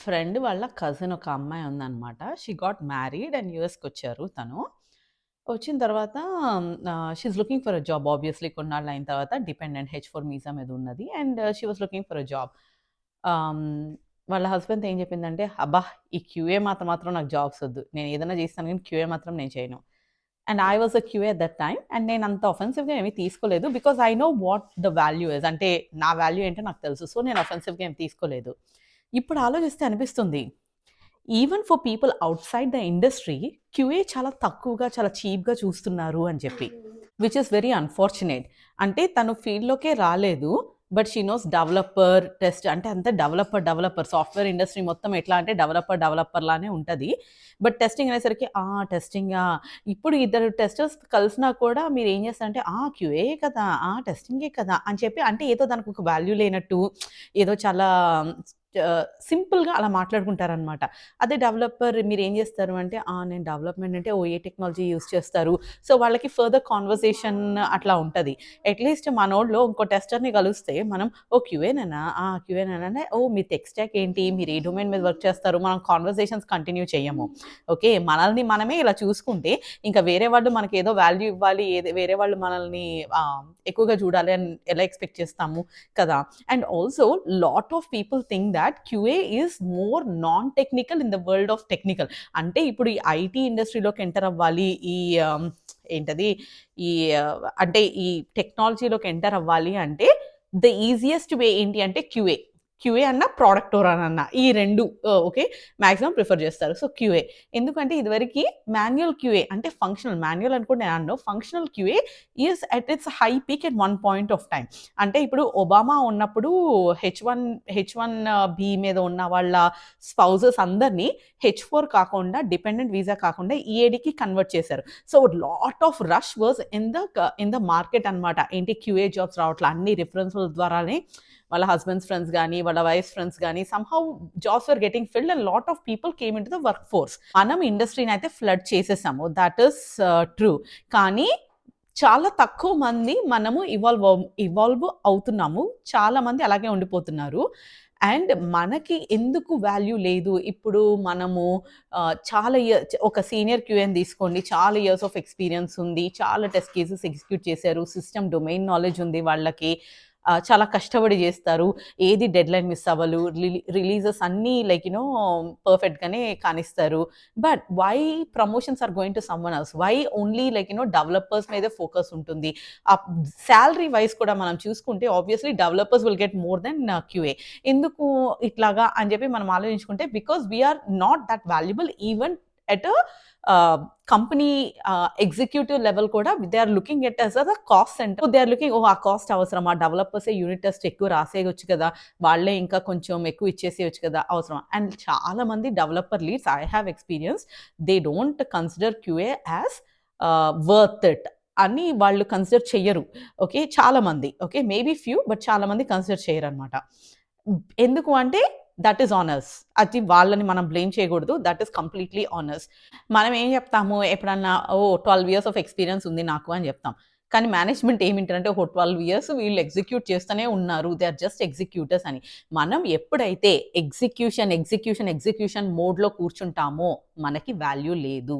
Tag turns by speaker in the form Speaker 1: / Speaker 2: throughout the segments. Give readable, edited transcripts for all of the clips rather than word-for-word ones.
Speaker 1: Friend వాళ్ళ cousin ఒక అమ్మాయి ఉందనమాట. షీ గాట్ మ్యారీడ్ అండ్ యూఎస్‌కొచ్చారు తను. వచ్చిన తర్వాత she is looking for a job obviously కొన్నాళ్ళు అయిన తర్వాత డిపెండెంట్ హెచ్-4 వీసా మీద ఉన్నది. And she was looking for a job. ఆహ్, వాళ్ళ హస్బెండ్‌తో ఏం చెప్పిందంటే, "అబ్బా! ఈ క్యూఏ మాత్రం నాకు జాబ్స్ వద్దు. నేను ఏదైనా చేస్తాను గానీ క్యూఏ మాత్రం నేను చేయను." And I was a QA at that time. And నేను అంత ఆఫెన్సివ్‌గా ఏమి తీసుకోలేదు. Because I know what the value is. అంటే నా వాల్యూ ఏంటో నాకు తెలుసు. సో, నేను ఆఫెన్సివ్‌గా ఏమి తీసుకోలేదు. ఇప్పుడు ఆలోచిస్తే అనిపిస్తుంది. Even for people outside the industry QA చాలా తక్కువగా, చాలా చీప్‌గా చూస్తున్నారు అని చెప్పి. Which is very unfortunate. అంటే తను ఫీల్డ్‌లోకే రాలేదు. But she knows developer, test అంటే అంతా డెవలపర్. సాఫ్ట్‌వేర్ ఇండస్ట్రీ మొత్తం ఎట్లా అంటే డెవలపర్ లానే ఉంటది. బట్ టెస్టింగ్ అనేసరికి టెస్టింగా. ఇప్పుడు ఇద్దరు టెస్టర్స్ కలిసినా కూడా మీరేం చేస్తారంటే, క్యూఏయే కదా! టెస్టింగే కదా! అని చెప్పి అంటే ఏదో దానికొక వాల్యూ లేనట్టు, ఏదో చాలా సింపుల్‌గా అలా మాట్లాడుకుంటారనమాట. అదే డెవలపర్ మీరేం జేస్తారు అంటే, నేను డెవలప్‌మెంట్ అంటే ఏ టెక్నాలజీ యూజ్ చేస్తారు. సో, వాళ్ళకి ఫర్దర్ కాన్వర్సేషన్ అట్లా ఉంటది. అట్‌లీస్ట్ మనోళ్ళు ఇంకో టెస్టర్‌ని గలిస్తే మనం, క్యూఏనేనా? క్యూఏనేనా అంటే, మీ టెక్ స్టాక్ ఏంటి? మీరు ఏ డొమైన్ మీద వర్క్ చేస్తారు? మనం కాన్వర్సేషన్స్ కంటిన్యూ చెయ్యము. ఓకే. మనల్ని మనమే ఇలా చూసుకుంటే, ఇంకా వేరే వాళ్ళు మనకేదో వాల్యూ ఇవ్వాలి, వేరే వాళ్ళు మనల్ని ఎక్కువగా చూడాలి అని ఎలా ఎక్స్‌పెక్ట్ చేస్తాము కదా! And also lot of people think that QA is more non technical in the world of technical. అంటే ఇప్పుడు ఈ ఐటీ ఇండస్ట్రీలోకి ఎంటర్ అవ్వాలి. ఈ ఏంటది ఈ అంటే ఈ టెక్నాలజీలోకి ఎంటర్ అవ్వాలి అంటే ద ఈజియెస్ట్ వే ఏంటి అంటే క్యూఏ. క్యూఏ అన్నా, ప్రొడక్ట్ ఓనర్ అన్నా ఈ 2 ఓకే. మాక్సిమం ప్రిఫర్ చేస్తారు. So, QA. ఎందుకంటే ఇదివరకి మాన్యుయల్ క్యూఏ అంటే ఫంక్షనల్ మాన్యుయల్ అని కూడా నేను అనను. Functional QA is at its high peak at one point of time. అంటే ఇప్పుడు ఒబామా ఉన్నప్పుడు హెచ్ వన్ బి మీద ఉన్న వాళ్ళ స్పౌసెస్ అందరినీ హెచ్-4 కాకుండా డిపెండెంట్ వీసా కాకుండా ఈఏడీకి కన్వర్ట్ చేశారు. So, lot of rush was in the market అనమాట. ఏంటి క్యూఏ జాబ్స్ రావట్ల అన్ని రిఫరెన్స్‌ల ద్వారానే వాళ్ళ హస్బెండ్స్ ఫ్రెండ్స్ గాని, వాళ్ళ వైఫ్స్ ఫ్రెండ్స్ గాని somehow jobs were getting field and lot of people came into the work force. మనం ఇండస్ట్రీని అయితే ఫ్లడ్ చేసేసాము. That is true. కానీ చాలా తక్కువ మంది మనము ఇవాల్వ్ అవుతున్నాము. చాలా మంది అలాగే ఉండిపోతున్నారు. అండ్ మనకి ఎందుకు వాల్యూ లేదు? ఇప్పుడు మనము చాలా ఒక సీనియర్ క్యూఏని తీసుకోండి. చాలా ఇయర్స్ ఆఫ్ ఎక్స్‌పీరియన్స్ ఉంది. చాలా టెస్ట్ కేసెస్ ఎగ్జిక్యూట్ చేశారు. సిస్టమ్ డొమైన్ నాలెడ్జ్ ఉంది వాళ్ళకి. చాలా కష్టపడి జేస్తారు. ఏది డెడ్‌లైన్ మిస్ అవ్వరు. రిలీజెస్ అన్నీ లైక్ పర్ఫెక్ట్‌గానే కానిస్తారు. But why promotions are going to someone else? Why only like developers మీదే ఫోకస్ ఉంటుంది. ఆహ్, సాలరీ వైస్ కూడా మనం చూసుకుంటే obviously developers will get more than QA. ఎందుకు ఇట్లాగా అని చెప్పి మనం ఆలోచించుకుంటే because we are not that valuable even at company executive level కూడా they are looking at us a cost centre. They are looking a cost అవసరమా? డెవలపర్సే unit test ఎక్కువ రాసేయొచ్చు కదా! వాళ్ళే ఇంకా కొంచెం ఎక్కువ ఇచ్చేసేయొచ్చు కదా! అవసరమా? అండ్ చాలా మంది developer leads I have experience. They don't consider QA as worth it అని వాళ్ళు కన్సిడర్ చెయ్యరు. ఓకే. చాలా మంది. ఓకే. మేబీ ఫ్యూ బట్ చాలా మంది కన్సిడర్ చేయరనమాట. ఎందుకు అంటే దట్ ఈస్ ఆన్ అస్. అది వాళ్ళని మనం బ్లేమ్ చేయకూడదు. That is completely on us. మనం ఏం చెప్తాము ఎప్పుడన్నా 12 ఇయర్స్ ఆఫ్ ఎక్స్‌పీరియన్స్ ఉంది నాకు అని చెప్తాం. కానీ మేనేజ్‌మెంట్ ఏమింటారంటే 12 ఇయర్స్ వీళ్ళు ఎగ్జిక్యూట్ చేస్తూనే ఉన్నారు. దే ఆర్ జస్ట్ ఎగ్జిక్యూటర్స్ అని. మనం ఎప్పుడైతే ఎగ్జిక్యూషన్ మోడ్‌లో కూర్చుంటామో మనకి వాల్యూ లేదు.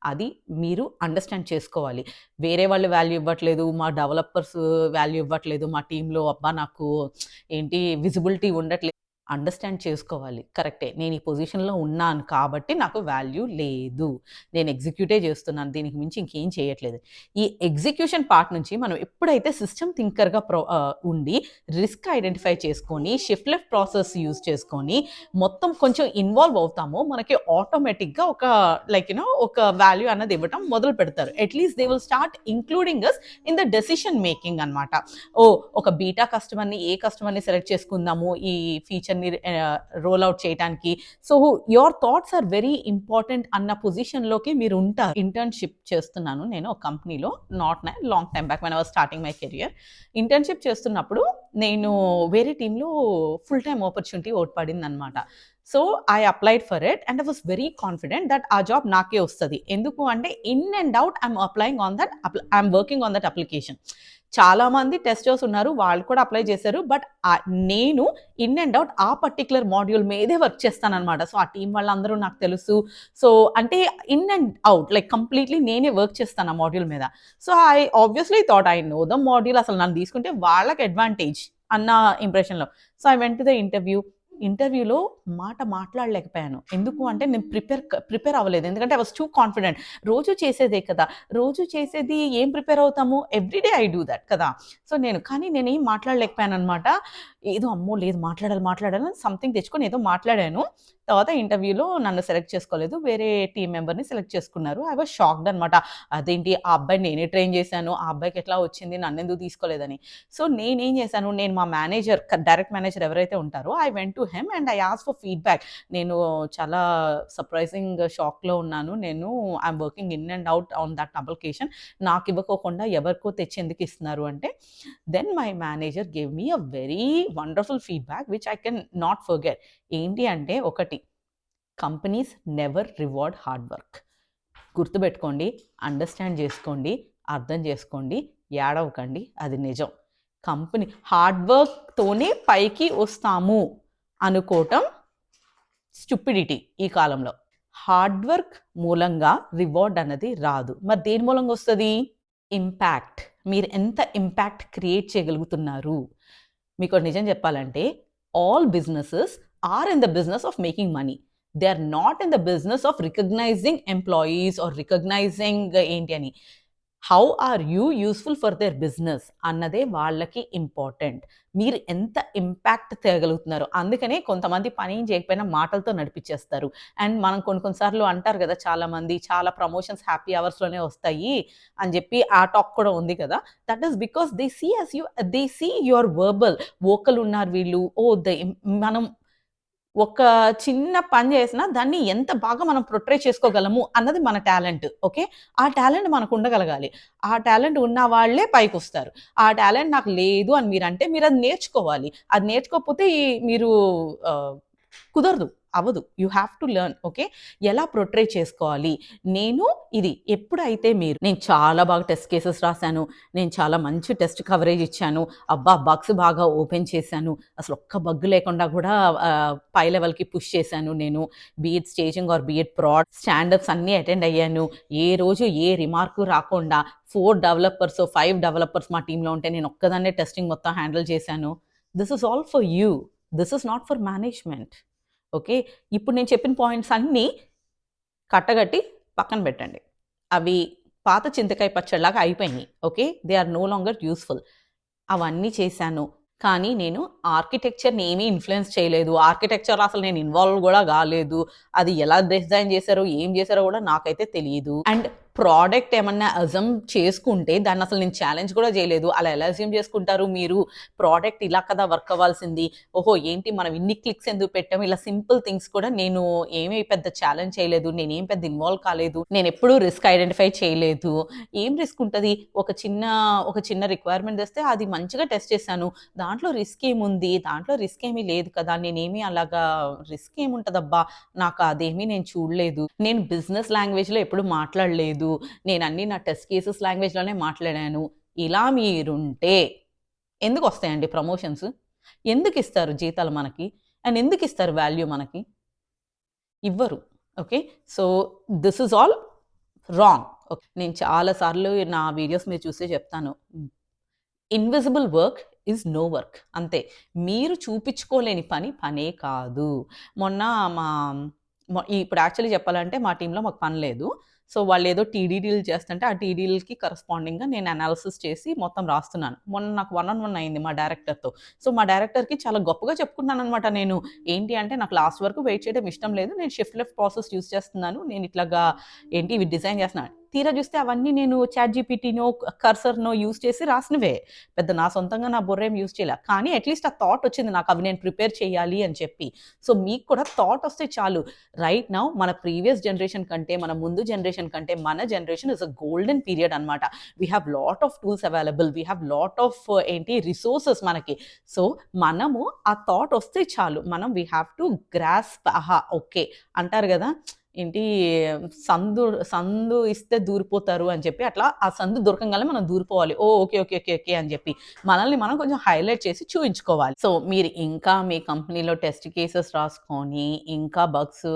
Speaker 1: అది మీరు అండర్‌స్టాండ్ చేసుకోవాలి. వేరే వాళ్ళు వాల్యూ ఇవ్వట్లేదు. మా డెవలపర్స్ వాల్యూ ఇవ్వట్లేదు. మా టీమ్‌లో అబ్బా! నాకు ఏంటి విజిబిలిటీ ఉండట్లేదు. అండర్‌స్టాండ్ చేసుకోవాలి. కరెక్టే. నేను ఈ పొజిషన్‌లో ఉన్నాను కాబట్టి నాకు వాల్యూ లేదు. నేను ఎగ్జిక్యూటే చేస్తున్నాను. దీనికి మించి ఇంకేం చేయట్లేదు. ఈ ఎగ్జిక్యూషన్ పార్ట్ నుంచి మనం ఎప్పుడైతే సిస్టమ్ థింకర్‌గా ఉండి రిస్క్ ఐడెంటిఫై చేసుకొని షిఫ్ట్ లెఫ్ట్ ప్రాసెస్ యూజ్ చేసుకొని మొత్తం కొంచెం ఇన్వాల్వ్ అవుతామో మనకి ఆటోమేటిక్‌గా ఒక వాల్యూ అన్నది ఇవ్వటం మొదలు పెడతారు. At least they will start including us in the decision making అన్నమాట. ఒక బీటా కస్టమర్‌ని ఏ కస్టమర్‌ని సెలెక్ట్ చేసుకుందాము ఈ ఫీచర్‌ని రోల్ ఔట్ చేయటానికి. So, your thoughts are very important అన్న పొజిషన్‌లోకి మీరు ఉంటారు. ఇంటర్న్‌షిప్ చేస్తున్నాను నేను ఒక కంపెనీలో. Long time back when I was starting my career. Internship చేస్తున్నప్పుడు నేను వేరే టీమ్‌లో ఫుల్ టైమ్ ఆపర్చునిటీ ఒకటి పడిందనమాట. So, I applied for it and I was very confident that ఆ జాబ్ నాకే వస్తది. ఎందుకు అంటే in and out I'm working on that application. చాలామంది టెస్టర్స్ ఉన్నారు. వాళ్ళు కూడా అప్లై చేశారు. బట్ నేను ఇన్ అండ్ ఔట్ ఆ పర్టిక్యులర్ మాడ్యూల్ మీదే వర్క్ చేస్తాననమాట. సో, ఆ టీమ్ వాళ్ళందరూ నాకు తెలుసు. సో, అంటే in and out like completely నేనే వర్క్ చేస్తాను ఆ మాడ్యూల్ మీద. So, I obviously thought I know the module. అసలు నన్ను తీసుకుంటే వాళ్ళకి అడ్వాంటేజ్ అన్న ఇంప్రెషన్‌లో. So, I went to the ఇంటర్వ్యూలో మాట మాట్లాడలేకపోయాను. ఎందుకు అంటే నేను ప్రిపేర్ అవ్వలేదు. ఎందుకంటే ఐ వాస్ టూ కాన్ఫిడెంట్. రోజు చేసేదే కదా! రోజు చేసేది ఏం ప్రిపేర్ అవుతాము? ఎవ్రీడే ఐ డూ దట్ కదా! సో, కానీ నేనేం మాట్లాడలేకపోయాననమాట. ఏదో అమ్మో! లేదు మాట్లాడాలని సంథింగ్ తెచ్చుకొని ఏదో మాట్లాడాను. తర్వాత ఇంటర్వ్యూలో నన్ను సెలెక్ట్ చేసుకోలేదు. వేరే టీమ్ మెంబర్‌ని సెలెక్ట్ చేసుకున్నారు. ఐ వాస్ షాక్డ్ అనమాట. అదేంటి ఆ అబ్బాయిని నేనే ట్రైన్ చేశాను. ఆ అబ్బాయికి ఎట్లా వచ్చింది? నన్నెందుకు తీసుకోలేదని. సో, నేనేం చేశాను, నేను మా మేనేజర్ డైరెక్ట్ మేనేజర్ ఎవరైతే ఉంటారో I went to him and I asked for feedback. నేను చాలా సర్ప్రైజింగ్ షాక్‌లో ఉన్నాను. I'm working in and out on that application. నాకు ఇవ్వకోకుండా ఎవరికో తెచ్చి ఎందుకు ఇస్తున్నారు అంటే, then my manager gave me a very wonderful feedback which I can not forget. ఏంటి అంటే ఒకటి, companies never reward hard work. గుర్తుపెట్టుకోండి, అండర్‌స్టాండ్ చేసుకోండి, అర్థం చేసుకోండి, ఏడవకండి. అది నిజం. కంపెనీ హార్డ్ వర్క్‌తోనే పైకి వస్తాము అనుకోవటం స్టూపిడిటీ ఈ కాలంలో. హార్డ్ వర్క్ మూలంగా రివార్డ్ అన్నది రాదు. మరి దేని మూలంగా వస్తది? ఇంపాక్ట్. మీరు ఎంత ఇంపాక్ట్ క్రియేట్ చేయగలుగుతున్నారు. మీకో నిజం చెప్పాలంటే all businesses are in the business of making money. They are not in the business of recognising employees or recognising ఏంటి అని. How are you useful for their business అన్నదే వాళ్ళకి ఇంపార్టెంట్. మీరు ఎంత ఇంపాక్ట్ తేగలుగుతున్నారు. అందుకనే కొంతమంది పని ఏం చేయకపోయినా మాటలతో నడిపించేస్తారు. అండ్ మనం కొన్ని సార్లు అంటారు కదా, చాలామంది చాలా ప్రమోషన్స్ హ్యాపీ అవర్స్‌లోనే వస్తాయి అని చెప్పి ఆ టాక్ కూడా ఉంది కదా! That is because they see your vocal ఉన్నారు వీళ్ళు. మనం ఒక చిన్న పని చేసినా దాన్ని ఎంత బాగా మనం పోర్ట్రే చేసుకోగలము అన్నది మన టాలెంట్. ఓకే. ఆ టాలెంట్ మనకు ఉండగలగాలి. ఆ టాలెంట్ ఉన్న వాళ్ళే పైకొస్తారు. ఆ టాలెంట్ నాకు లేదు అని మీరంటే మీరది నేర్చుకోవాలి. అది నేర్చుకోకపోతే మీరు ఆహ్, కుదరదు. అవ్వదు. You have to learn. Okay. ఎలా పోర్ట్రే చేసుకోవాలి. నేను ఎప్పుడైతే నేను చాలా బాగా టెస్ట్ కేసెస్ రాసాను. నేను చాలా మంచి టెస్ట్ కవరేజ్ ఇచ్చాను. అబ్బా! బగ్స్ బాగా ఓపెన్ చేశాను. అసలు ఒక్క బగ్ లేకుండా కూడా పై లెవెల్‌కి పుష్ చేశాను నేను. Be it staging or be it prod standups అన్నీ అటెండ్ అయ్యాను. ఏ రోజు ఏ రిమార్క్ రాకుండా 4 డెవలపర్సో, 5 డెవలపర్స్ మా టీమ్‌లో ఉంటే నేను ఒక్కదాన్నే టెస్టింగ్ మొత్తం హ్యాండిల్ చేశాను. This is all for you. This is not for management. Okay. ఇప్పుడు నేను చెప్పిన పాయింట్స్ అన్నీ కట్టగట్టి పక్కన పెట్టండి. అవి పాత చింతకాయ పచ్చడిలాగా అయిపోయినాయి. Okay. They are no longer useful. అవన్నీ చేశాను. కానీ నేను ఆర్కిటెక్చర్‌ని ఏమీ ఇన్‌ఫ్లూయెన్స్ చేయలేదు. ఆర్కిటెక్చర్‌లో అసలు నేను ఇన్వాల్వ్ గూడా గాలేదు. అది ఎలా డిజైన్ చేశారో, ఏం చేశారో గూడా నాకైతే తెలీదు. అండ్ ప్రొడక్ట్ ఏమన్నా అస్యూమ్ చేసుకుంటే దాన్నసలు నేను ఛాలెంజ్ కూడా చేయలేదు. అలా ఎలా అస్యూమ్ చేసుకుంటారు మీరు? ప్రొడక్ట్ ఇలా కదా వర్క్ అవ్వాల్సింది. ఓహో! ఏంటి మనం ఇన్ని క్లిక్స్ ఎందుకు పెట్టాం? ఇలా సింపుల్ థింగ్స్ కూడా నేను ఏమి పెద్ద ఛాలెంజ్ చేయలేదు. నేనేం పెద్ద ఇన్వాల్వ్ కాలేదు. నేనెప్పుడూ రిస్క్ ఐడెంటిఫై చేయలేదు. ఏం రిస్క్ ఉంటది? ఒక చిన్న రిక్వైర్మెంట్ తెస్తే అది మంచిగా టెస్ట్ చేశాను. దాంట్లో రిస్క్ ఏముంది? దాంట్లో రిస్క్ ఏమీ లేదు కదా! నేనేమి అలాగా రిస్క్ ఏముంటదబ్బా! నేను చూడలేదు. నేను బిజినెస్ లాంగ్వేజ్‌లో ఎప్పుడు మాట్లాడలేదు. నేనన్నీ నా టెస్ట్ కేసెస్ లాంగ్వేజ్‌లోనే మాట్లాడాను. ఇలా మీరుంటే ఎందుకొస్తాయండి ప్రమోషన్స్? ఎందుకిస్తారు జీతాలు మనకి? అండ్ ఎందుకిస్తారు వాల్యూ మనకి? ఇవ్వరు. Okay. So, this is all wrong. Okay. నేను చాలా సార్లు నా వీడియోస్ మీరు చూస్తే చెప్తాను. Invisible work is no work. అంతే. మీరు చూపించుకోలేని పని పనే కాదు. మొన్న మా ఇప్పుడు యాక్చువల్లీ చెప్పాలంటే మా టీమ్‌లో మాకు పని లేదు. సో, వాళ్ళేదో టీడీడీలు చేస్తుంటే ఆ టీడీలకి కరస్పాండింగ్‌గా నేను అనాలిసిస్ చేసి మొత్తం రాస్తున్నాను. మొన్న నాకు వన్ ఆన్ వన్ అయింది మా డైరెక్టర్‌తో. సో, మా డైరెక్టర్‌కి చాలా గొప్పగా చెప్పుకున్నాననమాట నేను. ఏంటి అంటే నాకు లాస్ట్ వరకు వెయిట్ చేయడం ఇష్టం లేదు. నేను షిఫ్ట్ లెఫ్ట్ ప్రాసెస్ యూజ్ చేస్తున్నాను. నేను ఇట్లాగా ఇవి డిజైన్ చేస్తున్నాను. తీరా చూస్తే అవన్నీ నేను చాట్‌జీపీటీనో, కర్సర్‌నో యూజ్ చేసి రాసినవే. పెద్ద నా సొంతంగా నా బుర్రేం యూజ్ చేయలే. కానీ అట్‌లీస్ట్ ఆ థాట్ వచ్చింది నాకు అవి నేను ప్రిపేర్ చేయాలి అని చెప్పి. సో, మీకు కూడా థాట్ వస్తే చాలు. రైట్ నౌ మన ప్రీవియస్ జనరేషన్ కంటే, మన ముందు జనరేషన్ కంటే మన generation is a golden period అన్నమాట. We have lot of tools available. We have lot of resources మనకి. సో, మనము ఆ థాట్ వస్తే చాలు. We have to grasp. ఆహా! ఓకే. అంటారు గదా! ఏంటి సందు సందు ఇస్తే దూరిపోతారు అని చెప్పి అట్లా ఆ సందు దొరకంగానే మనం దూరిపోవాలి. ఓ ఓకే ఓకే ఓకే ఓకే అని చెప్పి మనల్ని మనం కొంచెం హైలైట్ చేసి చూయించుకోవాలి. సో మీరు ఇంకా మీ కంపెనీలో టెస్ట్ కేసెస్ రాసుకొని ఇంకా బగ్స్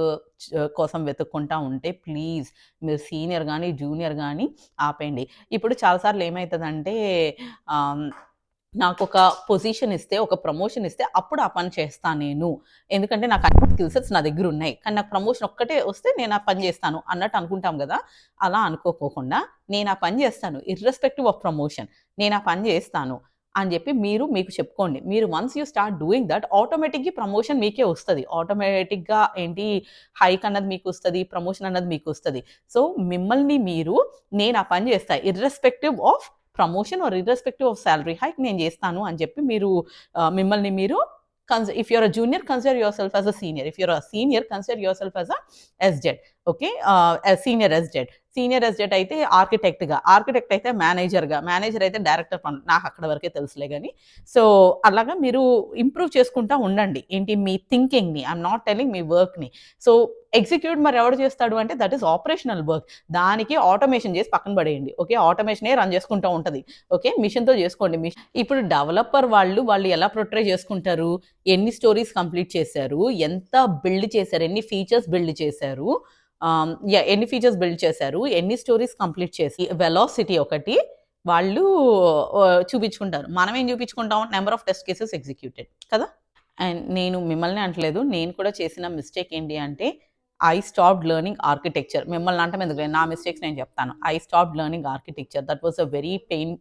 Speaker 1: కోసం వెతుక్కుంటా ఉంటే ప్లీజ్ మీరు సీనియర్ కానీ జూనియర్ కానీ ఆపేయండి. ఇప్పుడు చాలాసార్లు ఏమవుతుందంటే నాకొక పొజిషన్ ఇస్తే, ఒక ప్రమోషన్ ఇస్తే అప్పుడు ఆ పని చేస్తా నేను. ఎందుకంటే నాకు అన్ని స్కిల్ సెట్స్ నా దగ్గర ఉన్నాయి. కానీ నాకు ప్రమోషన్ ఒక్కటే వస్తే నేను ఆ పని చేస్తాను అన్నట్టు అనుకుంటాం గదా! అలా అనుకోకోకుండా నేను ఆ పని చేస్తాను. Irrespective of promotion. నేను ఆ పని చేస్తాను అని చెప్పి మీకు చెప్పుకోండి. మీరు once you start doing that ఆటోమేటిక్‌గా ప్రమోషన్ మీకే వస్తది. ఆటోమేటిక్‌గా ఏంటి హైక్ అన్నది మీకొస్తది. ప్రమోషన్ అన్నది మీకొస్తది. సో మిమ్మల్ని మీరు నేను ఆ పని చేస్తా. Irrespective of promotion or irrespective of salary hike నేను చేస్తాను అని చెప్పి మీరు మిమ్మల్ని మీరు if you're a junior consider yourself as a senior. If you're a senior consider yourself as a SZ. Okay senior SZ. Senior SZ అయితే ఆర్కిటెక్ట్గా, architect అయితే మేనేజర్గా, మేనేజర్ అయితే డైరెక్టర్ పనులు నాకు అక్కడ వరకే తెలుసులే కానీ. సో అలాగా మీరు ఇంప్రూవ్ చేసుకుంటా ఉండండి. ఏంటి మీ థింకింగ్ని, ఐఎమ్ నాట్ టెలింగ్ మీ వర్క్ని. సో ఎగ్జిక్యూట్ మరి ఎవడు చేస్తాడు అంటే దట్ ఈస్ ఆపరేషనల్ వర్క్. దానికి ఆటోమేషన్ చేసి పక్కన పడేయండి. ఓకే ఆటోమేషనే రన్ చేసుకుంటూ ఉంటుంది. ఓకే మిషన్తో చేసుకోండి. ఇప్పుడు డెవలపర్ వాళ్ళు ఎలా ప్రొట్రే చేసుకుంటారు, ఎన్ని స్టోరీస్ కంప్లీట్ చేశారు, ఎంత బిల్డ్ చేశారు, ఎన్ని ఫీచర్స్ బిల్డ్ చేశారు, ఎన్ని ఫీచర్స్ బిల్డ్ చేశారు, ఎన్ని స్టోరీస్ కంప్లీట్ చేసి వెలాసిటీ ఒకటి వాళ్ళు చూపించుకుంటారు. మనం ఏం చూపించుకుంటాం, number of test cases executed కదా. అండ్ నేను మిమ్మల్ని అంటలేదు, నేను కూడా చేసిన మిస్టేక్ ఏంటి అంటే ఐ స్టాప్డ్ లెర్నింగ్ ఆర్కిటెక్చర్. మిమ్మల్ని అంటాం ఎందుకు, నా మిస్టేక్స్ నేను చెప్తాను. I stopped learning architecture. That was a very pain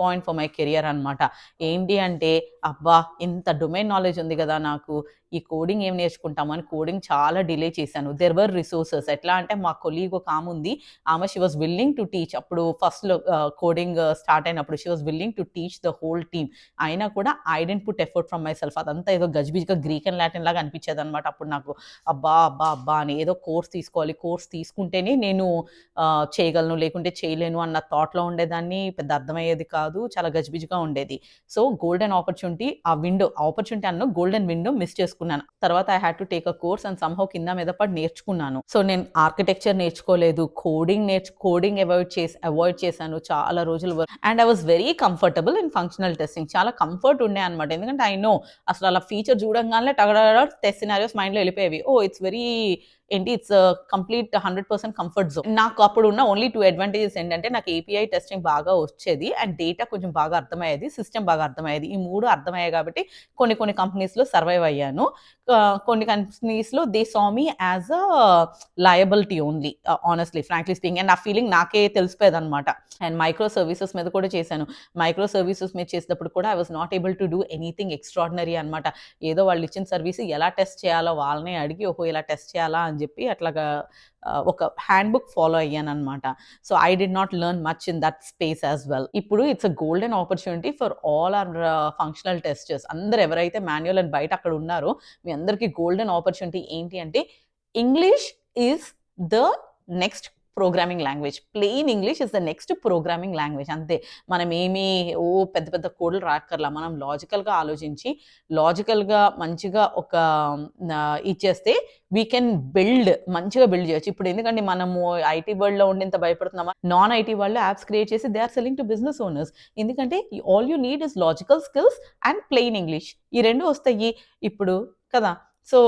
Speaker 1: point for my career అనమాట. ఏంటి అంటే అబ్బా ఇంత డొమైన్ నాలెడ్జ్ ఉంది కదా నాకు, ఈ కోడింగ్ ఏం నేర్చుకుంటామని కోడింగ్ చాలా డిలే చేశాను. There were resources. ఎట్లా అంటే మా కొలీగ్ ఒక ఆమె ఉంది, ఆమె she was willing to teach. అప్పుడు ఫస్ట్లో కోడింగ్ స్టార్ట్ అయినప్పుడు she was willing to teach the whole team. అయినా కూడా I didn't put effort from మై సెల్ఫ్. అదంతా ఏదో గజిబిజిగా గ్రీక్ అండ్ లాటిన్ లాగా అనిపించేది అనమాట. అప్పుడు నాకు అబ్బా అబ్బా అబ్బా అని ఏదో కోర్స్ తీసుకోవాలి, కోర్స్ తీసుకుంటేనే నేను చేయగలను లేకుంటే చేయలేను అన్న థాట్లో ఉండేదాన్ని. పెద్ద అర్థమయ్యేది కాదు, చాలా గజిబిజిగా ఉండేది. సో గోల్డెన్ ఆపర్చునిటీ, ఆ విండో ఆపర్చునిటీ అన్న గోల్డెన్ విండో మిస్ చేసుకున్నాను. తర్వాత I had to take a course and somehow కింద మీద పడి నేర్చుకున్నాను. సో నేను ఆర్కిటెక్చర్ నేర్చుకోలేదు, కోడింగ్ అవాయిడ్ చేశాను చాలా రోజులు వరకు. And I was very comfortable in functional testing. చాలా కంఫర్ట్ ఉండే అనమాట. ఎందుకంటే ఐ నో అసలు అలా ఫీచర్ చూడంగానే టెస్ట్ సినారియోస్ మైండ్లో వెళ్ళిపోయేవి. ఓ ఇట్స్ వెరీ ఏంటి ఇట్స్ కంప్లీట్ 100% కంఫర్ట్ జోన్. నాకు అప్పుడు ఉన్న ఓన్లీ 2 అడ్వాంటేజెస్ ఏంటంటే నాకు ఏపీఐ టెస్టింగ్ బాగా వచ్చేది అండ్ డేటా కొంచెం బాగా అర్థమయ్యేది, సిస్టమ్ బాగా అర్థమయ్యేది. ఈ 3 అర్థమయ్యాయి కాబట్టి కొన్ని కంపెనీస్లో సర్వైవ్ అయ్యాను. కొన్ని కంపెనీస్లో they saw me as a liability only, honestly frankly speaking. And ఆ ఫీలింగ్ నాకే తెలిసిపోయేది అనమాట. అండ్ మైక్రో సర్వీసెస్ మీద కూడా చేశాను. మైక్రో సర్వీసెస్ మీద చేసేటప్పుడు కూడా I was not able to do anything extraordinary అనమాట. ఏదో వాళ్ళు ఇచ్చిన సర్వీస్ ఎలా టెస్ట్ చేయాలో వాళ్ళనే అడిగి ఓహో ఇలా టెస్ట్ చేయాలా అని చెప్పి అట్లాగా ఒక హ్యాండ్ బుక్ ఫాలో అయ్యాననమాట. So I did not learn much in that space as well. ఇప్పుడు it's a golden opportunity for all our functional testers. అందరు ఎవరైతే మాన్యువల్ అండ్ బయట అక్కడ ఉన్నారో మీ అందరికీ గోల్డెన్ ఆపర్చునిటీ ఏంటి అంటే English is the next programming language. Plain English is the next programming language. అంతే. మనం ఏమీ పెద్ద పెద్ద కోడ్లు రాక్కర్లా. మనం లాజికల్గా ఆలోచించి లాజికల్గా మంచిగా ఒక ఇచ్చేస్తే వీ కెన్ మంచిగా బిల్డ్ చేయొచ్చు. ఇప్పుడు ఎందుకంటే మనము ఐటీ వరల్డ్లో ఉండి ఇంత భయపడుతున్నామా, నాన్ ఐటీ వాళ్ళు యాప్స్ క్రియేట్ చేసి they are selling to business owners. ఎందుకంటే all you need is logical skills and plain English. ఈ 2 వస్తాయి ఇప్పుడు కదా. సో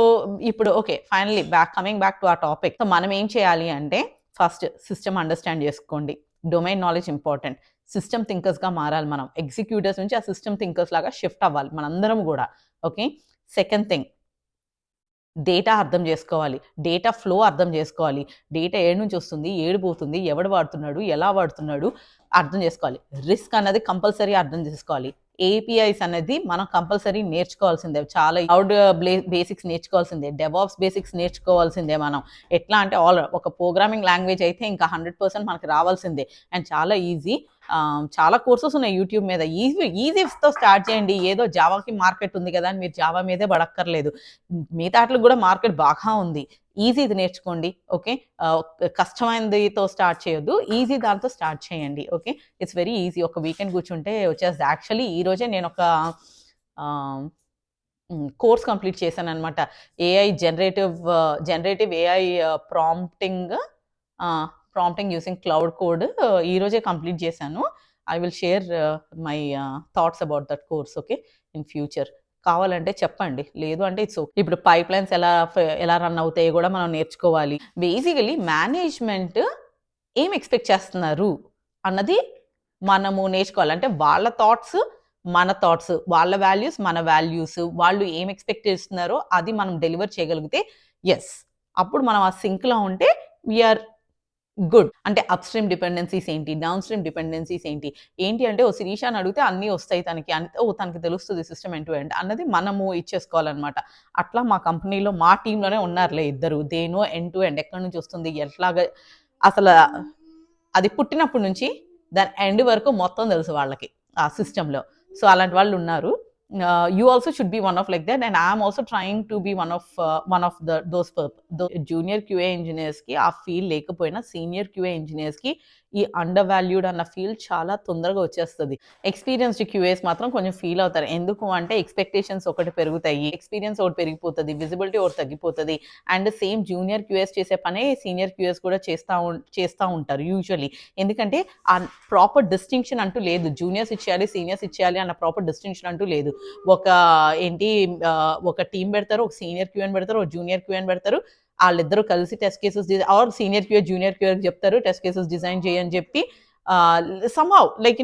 Speaker 1: ఇప్పుడు okay finally coming back to ఆ టాపిక్. సో మనం ఏం చేయాలి అంటే ఫస్ట్ సిస్టమ్ అండర్స్టాండ్ చేసుకోండి. Domain knowledge important. సిస్టమ్ థింకర్స్గా మారాలి మనం. ఎగ్జిక్యూటివ్స్ నుంచి ఆ సిస్టమ్ థింకర్స్ లాగా షిఫ్ట్ అవ్వాలి మనందరం కూడా. ఓకే సెకండ్ థింగ్, డేటా అర్థం చేసుకోవాలి. డేటా ఫ్లో అర్థం చేసుకోవాలి. డేటా ఏడు నుంచి వస్తుంది, ఏడు పోతుంది, ఎవడు వాడుతున్నాడు, ఎలా వాడుతున్నాడు అర్థం చేసుకోవాలి. రిస్క్ అన్నది కంపల్సరీ అర్థం చేసుకోవాలి. ఏపీఐస్ అనేది మనం కంపల్సరీ నేర్చుకోవాల్సిందే. చాలా క్లౌడ్ బేసిక్స్ నేర్చుకోవాల్సిందే, డెవాప్స్ బేసిక్స్ నేర్చుకోవాల్సిందే మనం. ఎట్లా అంటే ఒక ప్రోగ్రామింగ్ లాంగ్వేజ్ అయితే ఇంకా 100% మనకి రావాల్సిందే. అండ్ చాలా ఈజీ. చాలా కోర్సెస్ ఉన్నాయి యూట్యూబ్ మీద. ఈజీతో స్టార్ట్ చేయండి. ఏదో జావాకి మార్కెట్ ఉంది కదా అని మీరు జావా మీదే పడక్కర్లేదు. మిగతా వాటికి కూడా మార్కెట్ బాగా ఉంది. ఈజీది నేర్చుకోండి. ఓకే కష్టమైనదితో స్టార్ట్ చేయొద్దు, ఈజీ దాంతో స్టార్ట్ చేయండి. Okay it's very easy. ఒక వీకెండ్ కూర్చుంటే వచ్చేస్తుంది. యాక్చువల్లీ ఈరోజే నేను ఒక కోర్స్ కంప్లీట్ చేశాననమాట. Generative AI prompting prompting using cloud code ఈరోజే కంప్లీట్ చేశాను. I will share my thoughts about that course okay in future. కావాలంటే చెప్పండి. లేదు అంటే ఇట్స్ ఓకే. ఇప్పుడు పైప్‌లైన్స్ ఎలా రన్ అవుతాయో కూడా మనం నేర్చుకోవాలి. బేసికల్లీ మేనేజ్మెంట్ ఏం ఎక్స్‌పెక్ట్ చేస్తున్నారు అన్నది మనము నేర్చుకోవాలి. అంటే వాళ్ళ థాట్స్, మన థాట్స్, వాళ్ళ వాల్యూస్, మన వాల్యూస్, వాళ్ళు ఏం ఎక్స్‌పెక్ట్ చేస్తున్నారో అది మనం డెలివర్ చేయగలిగితే యెస్. అప్పుడు మనం ఆ సింక్‌లో ఉంటే వి ఆర్ గుడ్. అంటే అప్‌స్ట్రీమ్ డిపెండెన్సీస్ ఏంటి? డౌన్ స్ట్రీమ్ డిపెండెన్సీస్ ఏంటి? ఏంటి అంటే ఓ శిరీషని అడిగితే అన్నీ వస్తాయి తనకి. తనకి తెలుస్తది సిస్టమ్ ఎండ్ టు ఎండ్ అన్నది మనము ఇచ్చేసుకోవాలనమాట. అట్లా మా కంపెనీలో మా టీమ్‌లోనే ఉన్నారులే ఇద్దరు. They know end to end ఎక్కడి నుంచి వస్తుంది? ఎట్లాగా అసల అది పుట్టినప్పటి నుంచి దాని ఎండ్ వరకు మొత్తం తెలుసు వాళ్ళకి ఆ సిస్టమ్‌లో. సో, అలాంటి వాళ్ళు ఉన్నారు. You also should be one of like that and I'm also trying to be one of junior QA ఇంజినీర్స్‌కి ఆ ఫీల్ లేకపోయినా సీనియర్ క్యూఏ ఇంజినీర్స్‌కి ఈ అండర్ వాల్యూడ్ అన్న ఫీల్ చాలా తొందరగా వచ్చేస్తది. ఎక్స్‌పీరియన్స్‌డ్ క్యూఏస్ మాత్రం కొంచెం ఫీల్ అవుతారు. ఎందుకు అంటే ఎక్స్‌పెక్టేషన్స్ ఒకటి పెరుగుతాయి. ఎక్స్‌పీరియన్స్ ఒకటి పెరిగిపోతది. విజిబిలిటీ ఒకటి తగ్గిపోతది. అండ్ సేమ్ జూనియర్ క్యూఏస్ చేసే పనే సీనియర్ క్యూఏస్ కూడా చేస్తా ఉంటారు యూజువల్లీ. ఎందుకంటే ఆ ప్రాపర్ డిస్టింక్షన్ అంటూ లేదు. జూనియర్స్ ఇచ్చేయాలి, సీనియర్స్ ఇచ్చేయాలి అన్న ప్రాపర్ డిస్టింక్షన్ అంటూ లేదు. ఒక ఏంటి ఒక టీమ్ పెడతారు, ఒక సీనియర్ క్యూఎన్ పెడతారు, ఒక జూనియర్ క్యూఎన్ పెడతారు. ఆళ్ళిద్దరూ కలిసి test cases or senior QA, junior క్యూఏకి చెప్తారు టెస్ట్ కేసెస్ డిజైన్ చేయని చెప్పి somehow like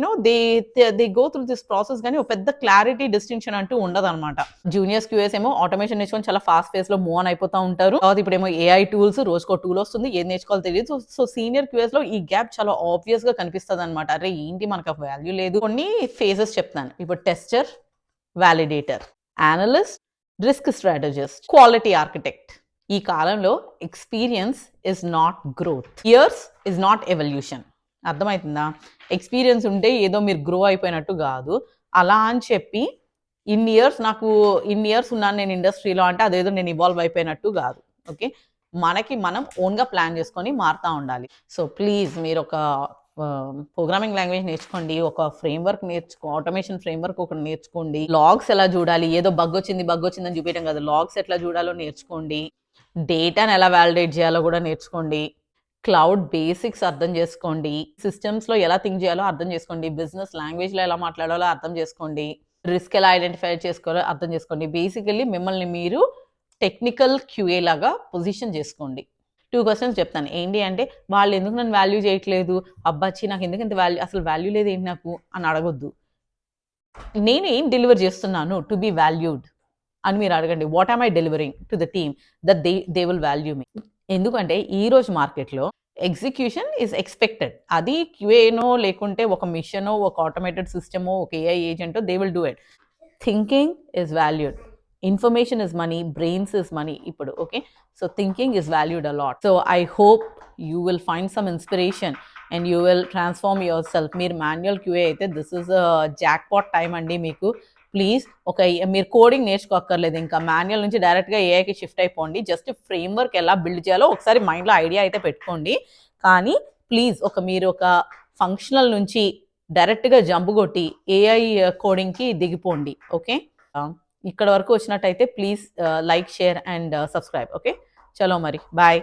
Speaker 1: they go through this process గానీ ఒక పెద్ద క్లారిటీ డిస్టింక్షన్ అంటూ ఉండదనమాట. జూనియర్స్ క్యూఏస్ ఏమో ఆటోమేషన్ నేర్చుకొని చాలా ఫాస్ట్ పేస్‌లో మూవ్ ఆన్ అయిపోతా ఉంటారు. తర్వాత ఇప్పుడేమో ఏఐ టూల్స్ రోజుకో టూల్ వస్తుంది. ఏది నేర్చుకోవాలో తెలీదు. సో, సీనియర్ క్యూఏస్‌లో ఈ గ్యాప్ చాలా ఆబ్వియస్‌గా కనిపిస్తదనమాట. అరే! ఏంటి మనకు వాల్యూ లేదు. కొన్ని ఫేజెస్ చెప్తాను. ఇప్పుడు tester, validator, analyst, risk strategist, quality architect. ఈ కాలంలో experience is not growth. Years is not evolution. అర్థమైతుందా? ఎక్స్‌పీరియన్స్ ఉంటే ఏదో మీరు గ్రో అయిపోయినట్టు గాదు. అలా అని చెప్పి ఇన్ని ఇయర్స్ ఉన్నాను నేను ఇండస్ట్రీలో అంటే అదేదో నేను ఇవాల్వ్ అయిపోయినట్టు గాదు. ఓకే. మనకి మనం ఓన్‌గా ప్లాన్ చేసుకొని మారుతా ఉండాలి. సో, ప్లీజ్ మీరొక ప్రోగ్రామింగ్ లాంగ్వేజ్ నేర్చుకోండి. ఒక ఫ్రేమ్‌వర్క్ ఆటోమేషన్ ఫ్రేమ్‌వర్క్ ఒకటి నేర్చుకోండి. లాగ్స్ ఎలా చూడాలి? ఏదో బగ్గొచ్చిందని చూపియడం కాదు. లాగ్స్ ఎట్లా చూడాలో నేర్చుకోండి. డేటాని ఎలా వాలిడేట్ చేయాలో కూడా నేర్చుకోండి. క్లౌడ్ బేసిక్స్ అర్థం చేసుకోండి. సిస్టమ్స్‌లో ఎలా థింక్ చేయాలో అర్థం చేసుకోండి. బిజినెస్ లాంగ్వేజ్‌లో ఎలా మాట్లాడాలో అర్థం చేసుకోండి. రిస్క్ ఎలా ఐడెంటిఫై చేసుకోవాలో అర్థం చేసుకోండి. బేసికల్లీ మిమ్మల్ని మీరు టెక్నికల్ క్యూఏ లాగా పొజిషన్ చేసుకోండి. 2 క్వెషన్స్ చెప్తాను. ఏంటి అంటే వాళ్ళెందుకు నన్ను వాల్యూ చేయట్లేదు? అబ్బా! ఛీ! నాకెందుకు ఇంత అసలు వాల్యూ లేదేంటి నాకు అని అడగొద్దు. నేను ఏం డెలివర్ చేస్తున్నాను టు బి వాల్యూడ్ అని మీరు అడగండి. What am I delivering to the team that they will value me. ఎందుకంటే ఈరోజు మార్కెట్‌లో ఎగ్జిక్యూషన్ ఈస్ ఎక్స్‌పెక్టెడ్. అది క్యూఏనో లేకుంటే ఒక మిషనో, ఒక ఆటోమేటెడ్ సిస్టమో, ఒక ఏఐ ఏజెంటో they will do it. Thinking is valued. Information is money, brains is money ఇప్పుడు okay. So thinking is valued a lot. So I hope you will find some inspiration and you will transform yourself. మీరు manual QA అయితే this is jackpot time అండి మీకు. Please మీరు coding నేర్చుకోక్కర్లేదు. ఇంకా manual నుంచి డైరెక్ట్‌గా ఏఐకి shift అయిపోండి. Just framework ఎలా బిల్డ్ చేయాలో ఒకసారి మైండ్‌లో ఐడియా అయితే పెట్టుకోండి. కానీ ప్లీజ్ మీరు ఒక ఫంక్షనల్ నుంచి డైరెక్ట్‌గా జంప్ కొట్టి ఏఐ కోడింగ్‌కి దిగిపోండి. ఓకే. ఇక్కడ వరకు వచ్చినట్టయితే please like, share and subscribe. Okay. చలో మరి. బాయ్.